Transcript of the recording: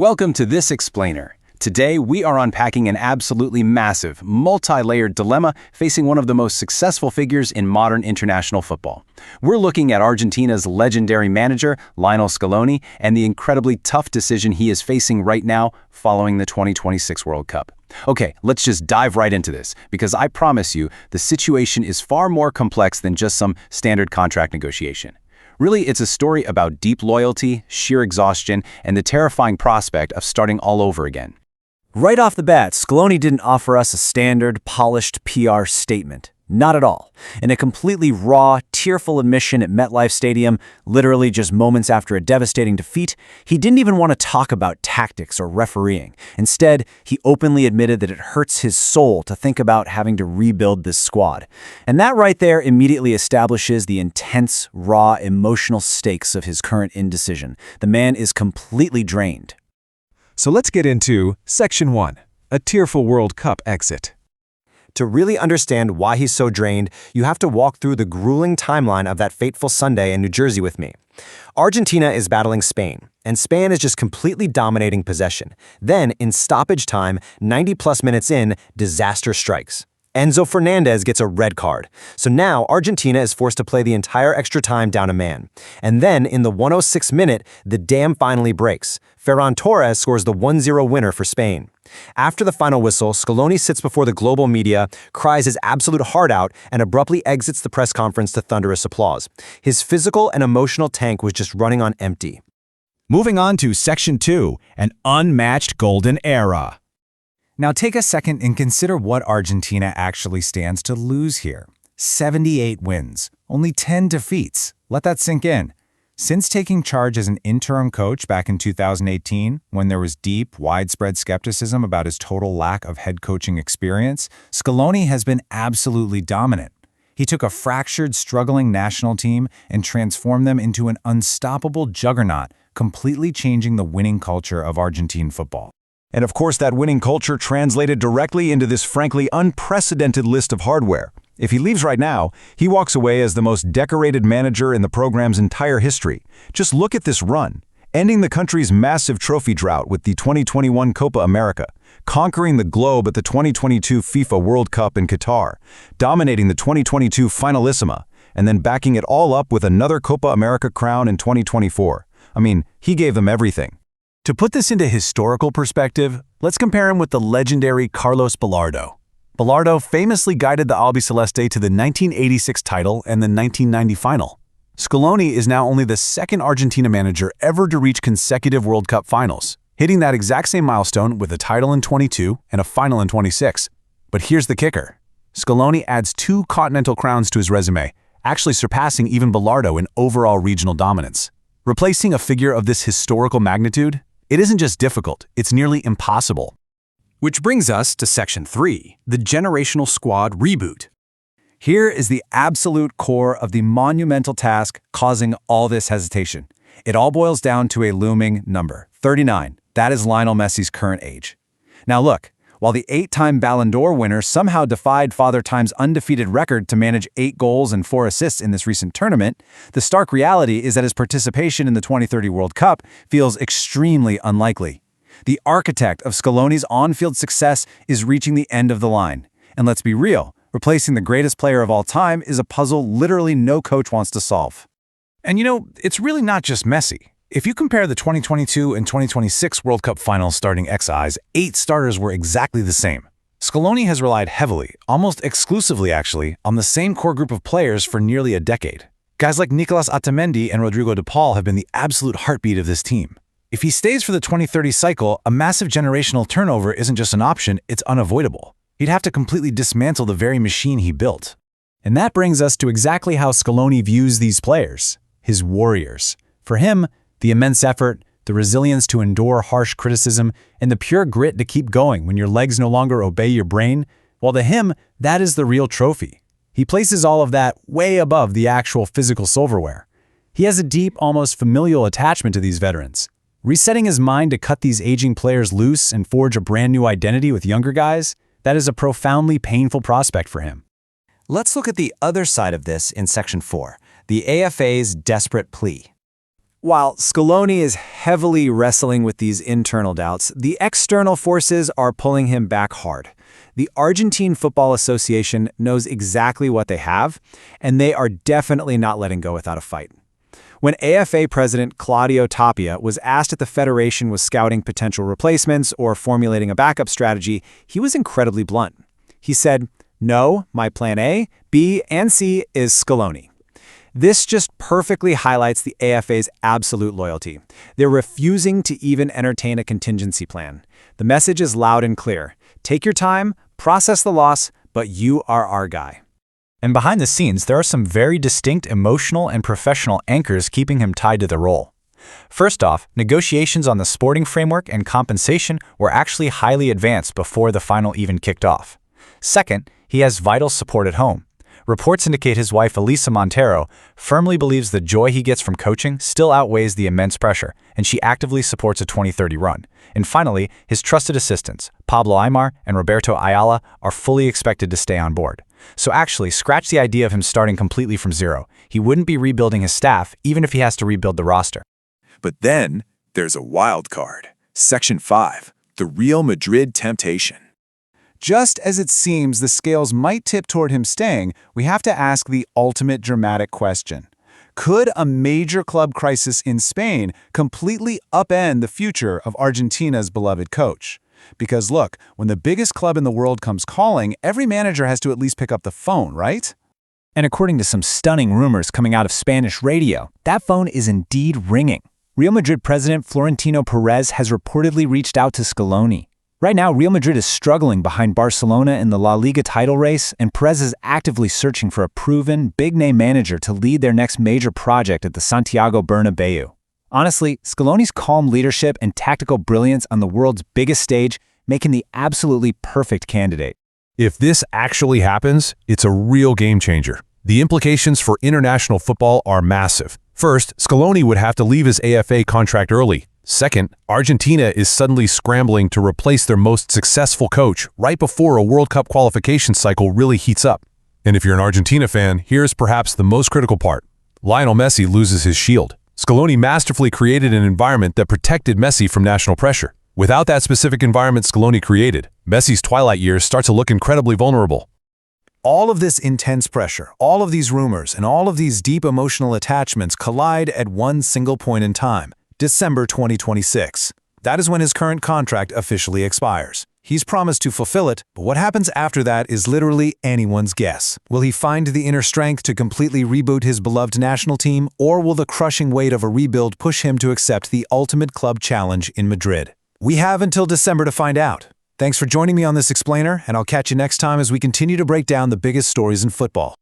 Welcome to This Explainer. Today, we are unpacking an absolutely massive, multi-layered dilemma facing one of the most successful figures in modern international football. We're looking at Argentina's legendary manager, Lionel Scaloni, and the incredibly tough decision he is facing right now following the 2026 World Cup. Okay, let's just dive right into this, because I promise you, the situation is far more complex than just some standard contract negotiation. Really, it's a story about deep loyalty, sheer exhaustion, and the terrifying prospect of starting all over again. Right off the bat, Scaloni didn't offer us a standard, polished PR statement. Not at all. In a completely raw, tearful admission at MetLife Stadium, literally just moments after a devastating defeat, he didn't even want to talk about tactics or refereeing. Instead, he openly admitted that it hurts his soul to think about having to rebuild this squad. And that right there immediately establishes the intense, raw, emotional stakes of his current indecision. The man is completely drained. So let's get into Section 1, a tearful World Cup exit. To really understand why he's so drained, you have to walk through the grueling timeline of that fateful Sunday in New Jersey with me. Argentina is battling Spain, and Spain is just completely dominating possession. Then, in stoppage time, 90-plus minutes in, disaster strikes. Enzo Fernandez gets a red card. So now Argentina is forced to play the entire extra time down a man. And then, in the 106th minute, the dam finally breaks. Ferran Torres scores the 1-0 winner for Spain. After the final whistle, Scaloni sits before the global media, cries his absolute heart out, and abruptly exits the press conference to thunderous applause. His physical and emotional tank was just running on empty. Moving on to Section 2, an unmatched golden era. Now take a second and consider what Argentina actually stands to lose here. 78 wins, only 10 defeats. Let that sink in. Since taking charge as an interim coach back in 2018, when there was deep, widespread skepticism about his total lack of head coaching experience, Scaloni has been absolutely dominant. He took a fractured, struggling national team and transformed them into an unstoppable juggernaut, completely changing the winning culture of Argentine football. And of course, that winning culture translated directly into this frankly unprecedented list of hardware. If he leaves right now, he walks away as the most decorated manager in the program's entire history. Just look at this run, ending the country's massive trophy drought with the 2021 Copa America, conquering the globe at the 2022 FIFA World Cup in Qatar, dominating the 2022 Finalissima, and then backing it all up with another Copa America crown in 2024. I mean, he gave them everything. To put this into historical perspective, let's compare him with the legendary Carlos Bilardo. Bilardo famously guided the Albiceleste to the 1986 title and the 1990 final. Scaloni is now only the second Argentina manager ever to reach consecutive World Cup finals, hitting that exact same milestone with a title in 22 and a final in 26. But here's the kicker. Scaloni adds 2 continental crowns to his resume, actually surpassing even Bilardo in overall regional dominance. Replacing a figure of this historical magnitude? It isn't just difficult, it's nearly impossible. Which brings us to Section 3, the generational squad reboot. Here is the absolute core of the monumental task causing all this hesitation. It all boils down to a looming number, 39. That is Lionel Messi's current age. Now look, while the 8-time Ballon d'Or winner somehow defied Father Time's undefeated record to manage 8 goals and 4 assists in this recent tournament, the stark reality is that his participation in the 2030 World Cup feels extremely unlikely. The architect of Scaloni's on-field success is reaching the end of the line. And let's be real, replacing the greatest player of all time is a puzzle literally no coach wants to solve. And you know, it's really not just Messi. If you compare the 2022 and 2026 World Cup finals starting XIs, 8 starters were exactly the same. Scaloni has relied heavily, almost exclusively actually, on the same core group of players for nearly a decade. Guys like Nicolas Otamendi and Rodrigo de Paul have been the absolute heartbeat of this team. If he stays for the 2030 cycle, a massive generational turnover isn't just an option, it's unavoidable. He'd have to completely dismantle the very machine he built. And that brings us to exactly how Scaloni views these players, his warriors. For him, the immense effort, the resilience to endure harsh criticism, and the pure grit to keep going when your legs no longer obey your brain, well, to him, that is the real trophy. He places all of that way above the actual physical silverware. He has a deep, almost familial attachment to these veterans. Resetting his mind to cut these aging players loose and forge a brand new identity with younger guys, that is a profoundly painful prospect for him. Let's look at the other side of this in Section 4, the AFA's desperate plea. While Scaloni is heavily wrestling with these internal doubts, the external forces are pulling him back hard. The Argentine Football Association knows exactly what they have, and they are definitely not letting go without a fight. When AFA President Claudio Tapia was asked if the federation was scouting potential replacements or formulating a backup strategy, he was incredibly blunt. He said, "No, my plan A, B, and C is Scaloni." This just perfectly highlights the AFA's absolute loyalty. They're refusing to even entertain a contingency plan. The message is loud and clear. Take your time, process the loss, but you are our guy. And behind the scenes, there are some very distinct emotional and professional anchors keeping him tied to the role. First off, negotiations on the sporting framework and compensation were actually highly advanced before the final even kicked off. Second, he has vital support at home. Reports indicate his wife, Elisa Montero, firmly believes the joy he gets from coaching still outweighs the immense pressure, and she actively supports a 2030 run. And finally, his trusted assistants, Pablo Aimar and Roberto Ayala, are fully expected to stay on board. So actually, scratch the idea of him starting completely from zero. He wouldn't be rebuilding his staff, even if he has to rebuild the roster. But then, there's a wild card. Section 5, the Real Madrid temptation. Just as it seems the scales might tip toward him staying, we have to ask the ultimate dramatic question. Could a major club crisis in Spain completely upend the future of Argentina's beloved coach? Because look, when the biggest club in the world comes calling, every manager has to at least pick up the phone, right? And according to some stunning rumors coming out of Spanish radio, that phone is indeed ringing. Real Madrid president Florentino Perez has reportedly reached out to Scaloni. Right now, Real Madrid is struggling behind Barcelona in the La Liga title race, and Perez is actively searching for a proven, big-name manager to lead their next major project at the Santiago Bernabeu. Honestly, Scaloni's calm leadership and tactical brilliance on the world's biggest stage make him the absolutely perfect candidate. If this actually happens, it's a real game changer. The implications for international football are massive. First, Scaloni would have to leave his AFA contract early. Second, Argentina is suddenly scrambling to replace their most successful coach right before a World Cup qualification cycle really heats up. And if you're an Argentina fan, here's perhaps the most critical part. Lionel Messi loses his shield. Scaloni masterfully created an environment that protected Messi from national pressure. Without that specific environment Scaloni created, Messi's twilight years start to look incredibly vulnerable. All of this intense pressure, all of these rumors, and all of these deep emotional attachments collide at one single point in time. December 2026. That is when his current contract officially expires. He's promised to fulfill it, but what happens after that is literally anyone's guess. Will he find the inner strength to completely reboot his beloved national team, or will the crushing weight of a rebuild push him to accept the ultimate club challenge in Madrid? We have until December to find out. Thanks for joining me on this explainer, and I'll catch you next time as we continue to break down the biggest stories in football.